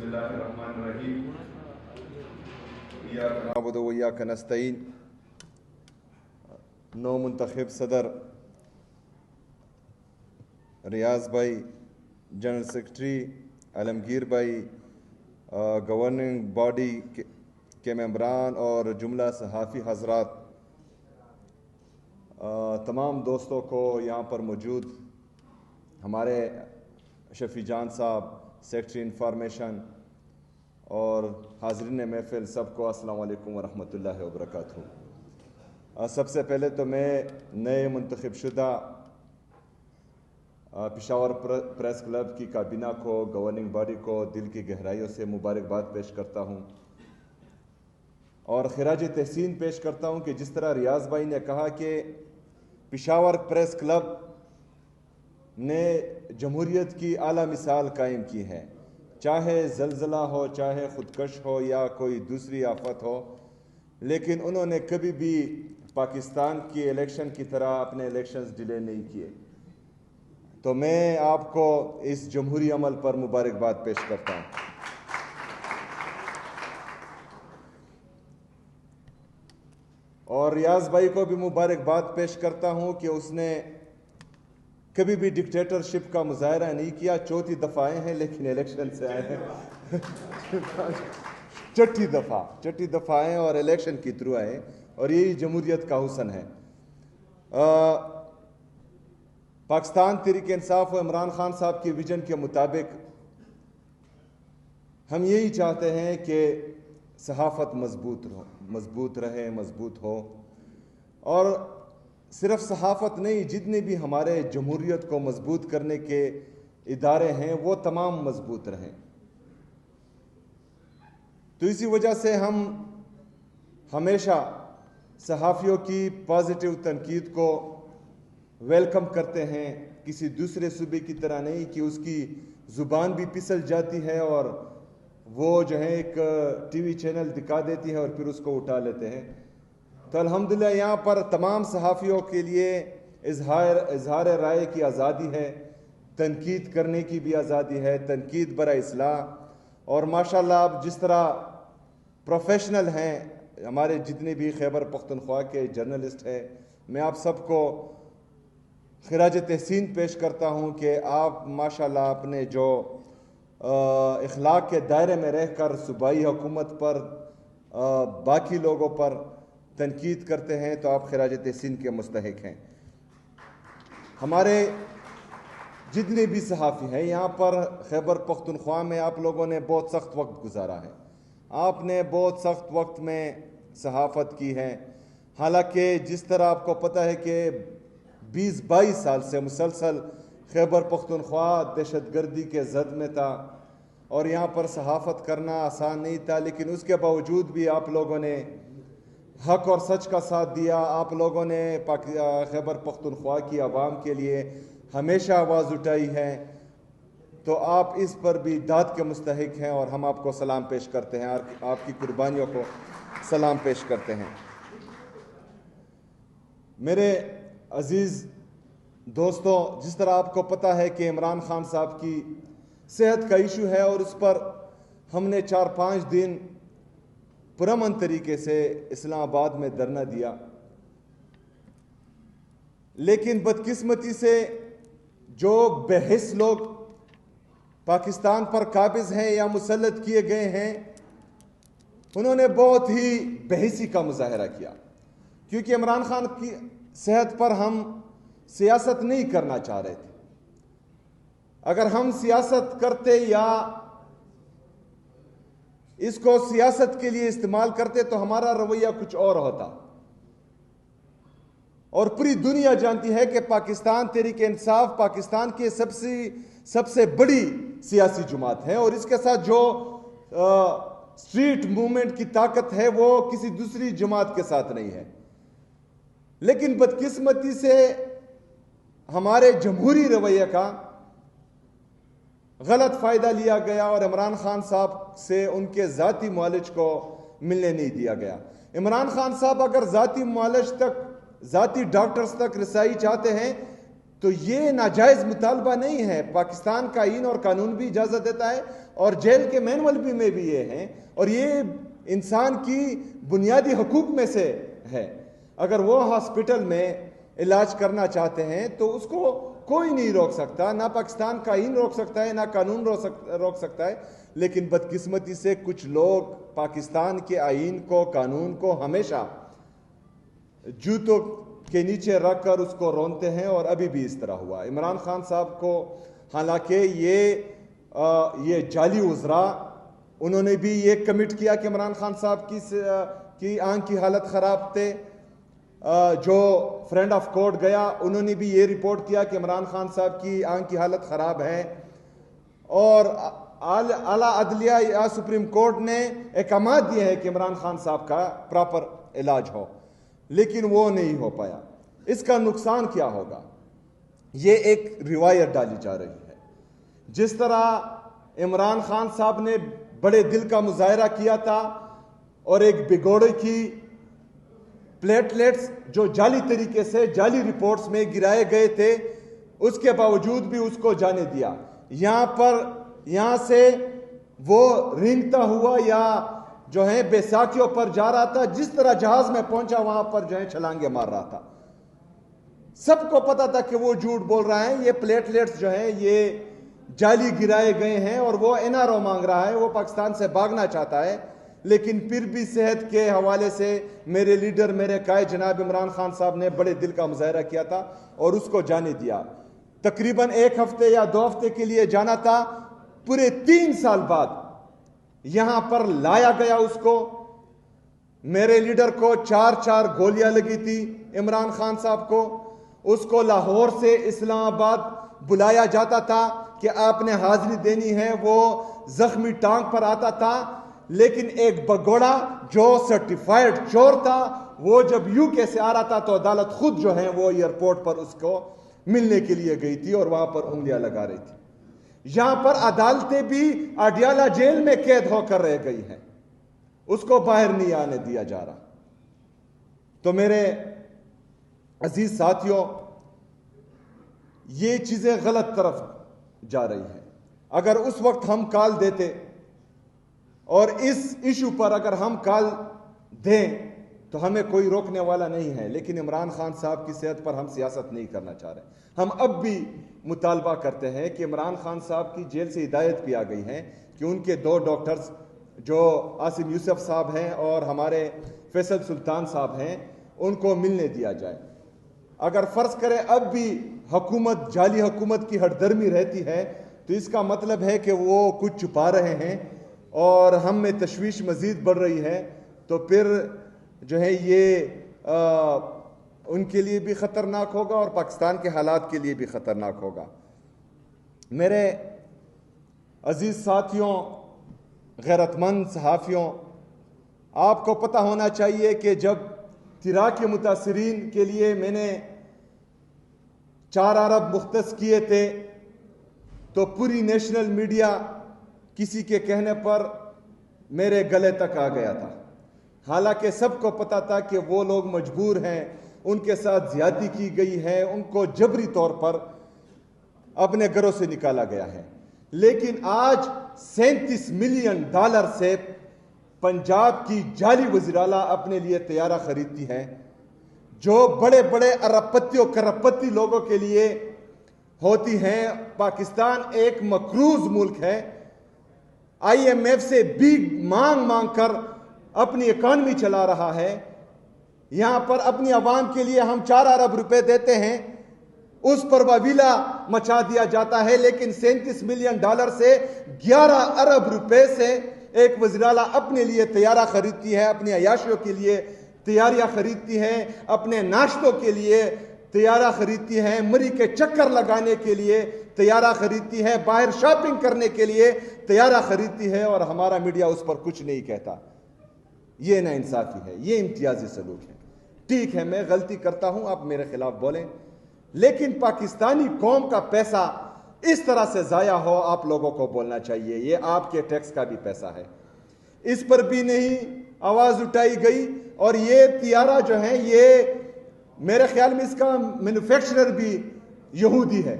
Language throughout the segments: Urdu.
بسم اللہ الرحمن الرحیم ایاک نعبد و ایاک نستعین. نو منتخب صدر ریاض بھائی، جنرل سیکرٹری عالمگیر بھائی، گورننگ باڈی کے ممبران اور جملہ صحافی حضرات، تمام دوستوں کو یہاں پر موجود ہمارے شفیع جان صاحب سیکرٹری انفارمیشن اور حاضرین محفل، سب کو السلام علیکم ورحمۃ اللہ وبرکاتہ. سب سے پہلے تو میں نئے منتخب شدہ پشاور پریس کلب کی کابینہ کو، گورننگ باڈی کو دل کی گہرائیوں سے مبارکباد پیش کرتا ہوں اور خراج تحسین پیش کرتا ہوں کہ جس طرح ریاض بھائی نے کہا کہ پشاور پریس کلب نے جمہوریت کی اعلیٰ مثال قائم کی ہے، چاہے زلزلہ ہو، چاہے خودکش ہو یا کوئی دوسری آفت ہو، لیکن انہوں نے کبھی بھی پاکستان کی الیکشن کی طرح اپنے الیکشنز ڈیلے نہیں کیے. تو میں آپ کو اس جمہوری عمل پر مبارکباد پیش کرتا ہوں. اور ریاض بھائی کو بھی مبارکباد پیش کرتا ہوں کہ اس نے کبھی بھی ڈکٹیٹرشپ کا مظاہرہ نہیں کیا. چوتھی دفعہ آئے ہیں لیکن الیکشن سے آئے ہیں چھٹی دفعہ آئے اور الیکشن کے تھرو آئے، اور یہی جمہوریت کا حسن ہے. پاکستان تحریک انصاف و عمران خان صاحب کی ویژن کے مطابق ہم یہی چاہتے ہیں کہ صحافت مضبوط رہے، مضبوط ہو، اور صرف صحافت نہیں، جتنے بھی ہمارے جمہوریت کو مضبوط کرنے کے ادارے ہیں وہ تمام مضبوط رہیں. تو اسی وجہ سے ہم ہمیشہ صحافیوں کی پازیٹیو تنقید کو ویلکم کرتے ہیں، کسی دوسرے صوبے کی طرح نہیں کہ اس کی زبان بھی پھسل جاتی ہے اور وہ جو ہے ایک ٹی وی چینل دکھا دیتی ہے اور پھر اس کو اٹھا لیتے ہیں. تو الحمدللہ یہاں پر تمام صحافیوں کے لیے اظہار رائے کی آزادی ہے، تنقید کرنے کی بھی آزادی ہے، تنقید برائے اصلاح. اور ماشاءاللہ آپ جس طرح پروفیشنل ہیں، ہمارے جتنے بھی خیبر پختونخوا کے جرنلسٹ ہیں، میں آپ سب کو خراج تحسین پیش کرتا ہوں کہ آپ ماشاءاللہ اپنے جو اخلاق کے دائرے میں رہ کر صوبائی حکومت پر، باقی لوگوں پر تنقید کرتے ہیں، تو آپ خراج تحسین کے مستحق ہیں. ہمارے جتنے بھی صحافی ہیں یہاں پر خیبر پختونخوا میں، آپ لوگوں نے بہت سخت وقت گزارا ہے، آپ نے بہت سخت وقت میں صحافت کی ہے. حالانکہ جس طرح آپ کو پتہ ہے کہ 20-22 سال سے مسلسل خیبر پختونخوا دہشت گردی کے زد میں تھا اور یہاں پر صحافت کرنا آسان نہیں تھا، لیکن اس کے باوجود بھی آپ لوگوں نے حق اور سچ کا ساتھ دیا. آپ لوگوں نے خیبر پختونخوا کی عوام کے لیے ہمیشہ آواز اٹھائی ہے. تو آپ اس پر بھی داد کے مستحق ہیں اور ہم آپ کو سلام پیش کرتے ہیں، آپ کی قربانیوں کو سلام پیش کرتے ہیں. میرے عزیز دوستوں، جس طرح آپ کو پتہ ہے کہ عمران خان صاحب کی صحت کا ایشو ہے اور اس پر ہم نے 4-5 دن پرامن طریقے سے اسلام آباد میں دھرنا دیا، لیکن بدقسمتی سے جو بحث لوگ پاکستان پر قابض ہیں یا مسلط کیے گئے ہیں، انہوں نے بہت ہی بحثی کا مظاہرہ کیا، کیونکہ عمران خان کی صحت پر ہم سیاست نہیں کرنا چاہ رہے تھے. اگر ہم سیاست کرتے یا اس کو سیاست کے لیے استعمال کرتے تو ہمارا رویہ کچھ اور ہوتا. اور پوری دنیا جانتی ہے کہ پاکستان تحریک انصاف پاکستان کی سب سے بڑی سیاسی جماعت ہے، اور اس کے ساتھ جو اسٹریٹ موومنٹ کی طاقت ہے وہ کسی دوسری جماعت کے ساتھ نہیں ہے. لیکن بدقسمتی سے ہمارے جمہوری رویے کا غلط فائدہ لیا گیا اور عمران خان صاحب سے ان کے ذاتی معالج کو ملنے نہیں دیا گیا. عمران خان صاحب اگر ذاتی معالج تک، ذاتی ڈاکٹرز تک رسائی چاہتے ہیں تو یہ ناجائز مطالبہ نہیں ہے. پاکستان کا آئین اور قانون بھی اجازت دیتا ہے اور جیل کے مینول بھی میں بھی یہ ہیں, اور یہ انسان کی بنیادی حقوق میں سے ہے. اگر وہ ہاسپٹل میں علاج کرنا چاہتے ہیں تو اس کو کوئی نہیں روک سکتا, نہ پاکستان کا آئین روک سکتا ہے, نہ قانون روک سکتا ہے. لیکن بدقسمتی سے کچھ لوگ پاکستان کے آئین کو, قانون کو ہمیشہ جوتوں کے نیچے رکھ کر اس کو رونتے ہیں, اور ابھی بھی اس طرح ہوا. عمران خان صاحب کو حالانکہ یہ جعلی وزراء, انہوں نے بھی یہ کمٹ کیا کہ عمران خان صاحب کی آنکھ کی حالت خراب تھے. جو فرینڈ آف کورٹ گیا انہوں نے بھی یہ رپورٹ کیا کہ عمران خان صاحب کی آنکھ کی حالت خراب ہے, اور اعلیٰ عدلیہ یا سپریم کورٹ نے احکامات دیے ہیں کہ عمران خان صاحب کا پراپر علاج ہو, لیکن وہ نہیں ہو پایا. اس کا نقصان کیا ہوگا؟ یہ ایک روایت ڈالی جا رہی ہے. جس طرح عمران خان صاحب نے بڑے دل کا مظاہرہ کیا تھا اور ایک بگوڑے کی پلیٹلیٹس جو جعلی طریقے سے جعلی رپورٹس میں گرائے گئے تھے, اس کے باوجود بھی اس کو جانے دیا. یہاں سے وہ رینگتا ہوا یا جو ہے بیساکھیوں پر جا رہا تھا, جس طرح جہاز میں پہنچا وہاں پر جو ہے چھلانگے مار رہا تھا. سب کو پتا تھا کہ وہ جھوٹ بول رہا ہے, یہ پلیٹلیٹس جو ہیں یہ جعلی گرائے گئے ہیں, اور وہ NRO مانگ رہا ہے, وہ پاکستان سے بھاگنا چاہتا ہے. لیکن پھر بھی صحت کے حوالے سے میرے لیڈر, میرے قائد جناب عمران خان صاحب نے بڑے دل کا مظاہرہ کیا تھا اور اس کو جانے دیا. تقریباً 1 ہفتے یا 2 ہفتے کے لیے جانا تھا, پورے 3 سال بعد یہاں پر لایا گیا اس کو. میرے لیڈر کو 4 گولیاں لگی تھی عمران خان صاحب کو. اس کو لاہور سے اسلام آباد بلایا جاتا تھا کہ آپ نے حاضری دینی ہے, وہ زخمی ٹانگ پر آتا تھا. لیکن ایک بگوڑا جو سرٹیفائیڈ چور تھا, وہ جب UK سے آ رہا تھا تو عدالت خود جو ہے وہ ایئرپورٹ پر اس کو ملنے کے لیے گئی تھی اور وہاں پر انگلیاں لگا رہی تھی. یہاں پر عدالتیں بھی اڈیالہ جیل میں قید ہو کر رہ گئی ہیں, اس کو باہر نہیں آنے دیا جا رہا. تو میرے عزیز ساتھیوں, یہ چیزیں غلط طرف جا رہی ہیں. اگر اس وقت ہم کال دیتے اور اس ایشو پر اگر ہم کال دیں تو ہمیں کوئی روکنے والا نہیں ہے. لیکن عمران خان صاحب کی صحت پر ہم سیاست نہیں کرنا چاہ رہے. ہم اب بھی مطالبہ کرتے ہیں کہ عمران خان صاحب کی جیل سے ہدایت بھی آ گئی ہے کہ ان کے 2 ڈاکٹرز جو عاصم یوسف صاحب ہیں اور ہمارے فیصل سلطان صاحب ہیں, ان کو ملنے دیا جائے. اگر فرض کرے اب بھی حکومت, جعلی حکومت کی ہٹ درمی رہتی ہے تو اس کا مطلب ہے کہ وہ کچھ چھپا رہے ہیں اور ہم میں تشویش مزید بڑھ رہی ہے. تو پھر جو ہے یہ ان کے لیے بھی خطرناک ہوگا اور پاکستان کے حالات کے لیے بھی خطرناک ہوگا. میرے عزیز ساتھیوں, غیرت مند صحافیوں, آپ کو پتہ ہونا چاہیے کہ جب تیرا کے متاثرین کے لیے میں نے 4 ارب مختص کیے تھے تو پوری نیشنل میڈیا کسی کے کہنے پر میرے گلے تک آ گیا تھا. حالانکہ سب کو پتا تھا کہ وہ لوگ مجبور ہیں, ان کے ساتھ زیادتی کی گئی ہے, ان کو جبری طور پر اپنے گھروں سے نکالا گیا ہے. لیکن آج $37 ملین سے پنجاب کی جعلی وزیر اعلیٰ اپنے لیے طیارہ خریدتی ہے, جو بڑے بڑے ارب پتی اور کرب پتی لوگوں کے لیے ہوتی ہیں. پاکستان ایک مقروض ملک ہے, IMF سے بھی مانگ کر اپنی اکانومی چلا رہا ہے. یہاں پر اپنی عوام کے لیے ہم 4 ارب روپے دیتے ہیں, اس پر واویلا مچا دیا جاتا ہے. لیکن $37 ملین سے 11 ارب روپے سے ایک وزیر اعلیٰ اپنے لیے طیارہ خریدتی ہے, اپنی عیاشیوں کے لیے تیاریاں خریدتی ہے, اپنے ناشتوں کے لیے طیارہ خریدتی ہے, مری کے چکر لگانے کے لیے طیارہ خریدتی ہے, باہر شاپنگ کرنے کے لیے طیارہ خریدتی ہے, اور ہمارا میڈیا اس پر کچھ نہیں کہتا. یہ ناانصافی ہے, یہ امتیازی سلوک ہے. ٹھیک ہے, میں غلطی کرتا ہوں, آپ میرے خلاف بولیں, لیکن پاکستانی قوم کا پیسہ اس طرح سے ضائع ہو, آپ لوگوں کو بولنا چاہیے. یہ آپ کے ٹیکس کا بھی پیسہ ہے, اس پر بھی نہیں آواز اٹھائی گئی. اور یہ طیارہ جو ہے, یہ میرے خیال میں اس کا مینوفیکچرر بھی یہودی ہے،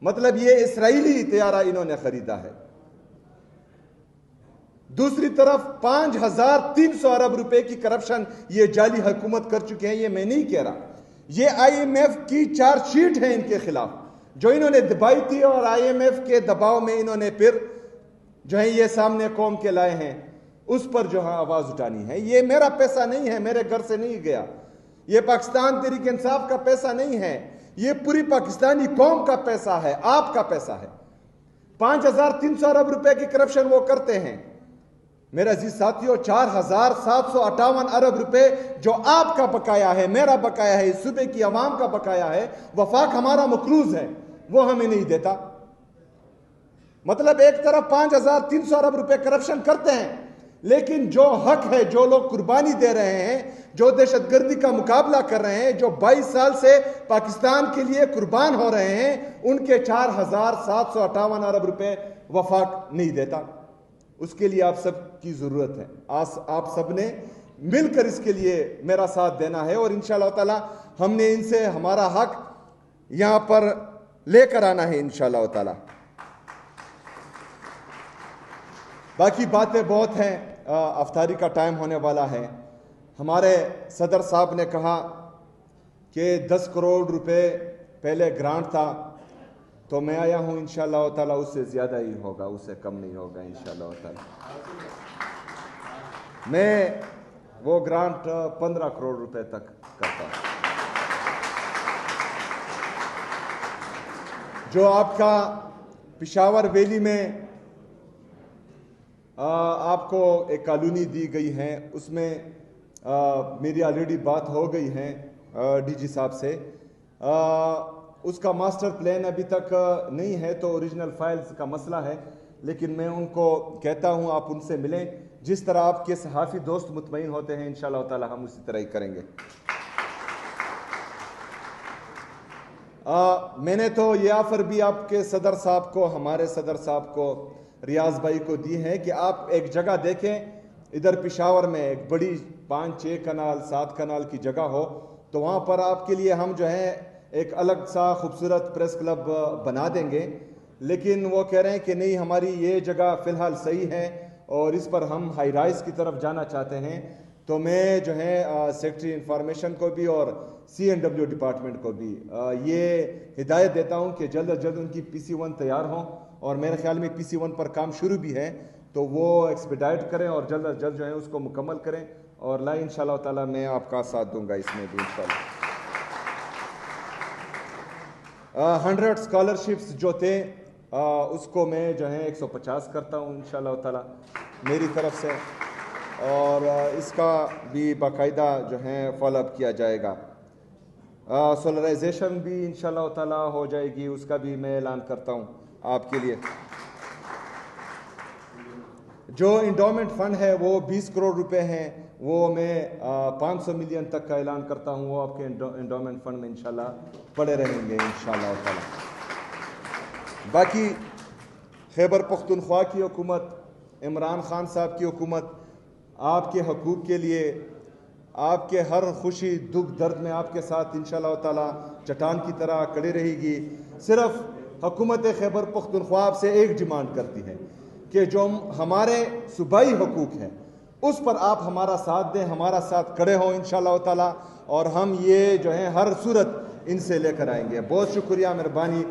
مطلب یہ اسرائیلی طیارہ انہوں نے خریدا ہے۔ دوسری طرف 5300 ارب روپے کی کرپشن یہ جعلی حکومت کر چکے ہیں۔ یہ میں نہیں کہہ رہا، یہ آئی ایم ایف کی چارج شیٹ ہے ان کے خلاف جو انہوں نے دبائی تھی، اور آئی ایم ایف کے دباؤ میں انہوں نے پھر جو ہے یہ سامنے قوم کے لائے ہیں، اس پر جو ہے آواز اٹھانی ہے۔ یہ میرا پیسہ نہیں ہے، میرے گھر سے نہیں گیا، یہ پاکستان تحریک انصاف کا پیسہ نہیں ہے، یہ پوری پاکستانی قوم کا پیسہ ہے، آپ کا پیسہ ہے۔ 5300 ارب روپے کی کرپشن وہ کرتے ہیں۔ میرے عزیز ساتھیوں، 4758 ارب روپے جو آپ کا بقایا ہے، میرا بقایا ہے، اس صوبے کی عوام کا بقایا ہے، وفاق ہمارا مقروض ہے، وہ ہمیں نہیں دیتا۔ مطلب ایک طرف 5300 ارب روپے کرپشن کرتے ہیں، لیکن جو حق ہے، جو لوگ قربانی دے رہے ہیں، جو دہشت گردی کا مقابلہ کر رہے ہیں، جو 22 سال سے پاکستان کے لیے قربان ہو رہے ہیں، ان کے 4758 ارب روپے وفاق نہیں دیتا۔ اس کے لیے آپ سب کی ضرورت ہے، آپ سب نے مل کر اس کے لیے میرا ساتھ دینا ہے، اور انشاءاللہ تعالی ہم نے ان سے ہمارا حق یہاں پر لے کر آنا ہے انشاءاللہ تعالی۔ باقی باتیں بہت ہیں، افطاری کا ٹائم ہونے والا ہے۔ ہمارے صدر صاحب نے کہا کہ 10 کروڑ روپے پہلے گرانٹ تھا، تو میں آیا ہوں انشاءاللہ تعالی اس سے زیادہ ہی ہوگا، اس سے کم نہیں ہوگا انشاءاللہ تعالی۔ میں وہ گرانٹ 15 کروڑ روپے تک کرتا ہوں۔ جو آپ کا پشاور ویلی میں آپ کو ایک کالونی دی گئی ہے، اس میں میری آلریڈی بات ہو گئی ہے ڈی جی صاحب سے، اس کا ماسٹر پلان ابھی تک نہیں ہے، تو اوریجنل فائلز کا مسئلہ ہے، لیکن میں ان کو کہتا ہوں آپ ان سے ملیں، جس طرح آپ کے صحافی دوست مطمئن ہوتے ہیں انشاءاللہ تعالی ہم اسی طرح ہی کریں گے۔ میں نے تو یہ آفر بھی آپ کے صدر صاحب کو، ہمارے صدر صاحب کو، ریاض بھائی کو دی ہے کہ آپ ایک جگہ دیکھیں ادھر پشاور میں، ایک بڑی 5-6 کنال 7 کنال کی جگہ ہو، تو وہاں پر آپ کے لیے ہم جو ہے ایک الگ سا خوبصورت پریس کلب بنا دیں گے، لیکن وہ کہہ رہے ہیں کہ نہیں ہماری یہ جگہ فی الحال صحیح ہے اور اس پر ہم ہائی رائز کی طرف جانا چاہتے ہیں۔ تو میں جو ہے سیکرٹری انفارمیشن کو بھی اور CNW ڈپارٹمنٹ کو بھی یہ ہدایت دیتا ہوں کہ جلد از جلد ان کی PC1 تیار ہوں، اور میرے خیال میں PC1 پر کام شروع بھی ہے، تو وہ ایکسپیڈائٹ کریں اور جلد از جلد جو ہے اس کو مکمل کریں، اور لائے انشاءاللہ تعالی میں آپ کا ساتھ دوں گا اس میں بھی انشاءاللہ۔ 100 اسکالرشپس جو تھے اس کو میں جو ہے 150 کرتا ہوں انشاءاللہ تعالی میری طرف سے، اور اس کا بھی باقاعدہ جو ہے فالو اپ کیا جائے گا۔ سولرائزیشن بھی انشاءاللہ تعالی ہو جائے گی، اس کا بھی میں اعلان کرتا ہوں آپ کے لیے۔ جو انڈومنٹ فنڈ ہے وہ 20 کروڑ روپے ہیں، وہ میں 500 ملین تک کا اعلان کرتا ہوں، وہ آپ کے انڈومنٹ فنڈ میں انشاءاللہ پڑے رہیں گے انشاءاللہ تعالی۔ باقی خیبر پختونخوا کی حکومت، عمران خان صاحب کی حکومت آپ کے حقوق کے لیے، آپ کے ہر خوشی دکھ درد میں آپ کے ساتھ انشاءاللہ تعالی چٹان کی طرح کھڑی رہے گی۔ صرف حکومت خیبر پختونخوا آپ سے ایک ڈیمانڈ کرتی ہے کہ جو ہمارے صوبائی حقوق ہیں اس پر آپ ہمارا ساتھ دیں، ہمارا ساتھ کھڑے ہوں انشاءاللہ تعالی، اور ہم یہ جو ہے ہر صورت ان سے لے کر آئیں گے۔ بہت شکریہ، مہربانی۔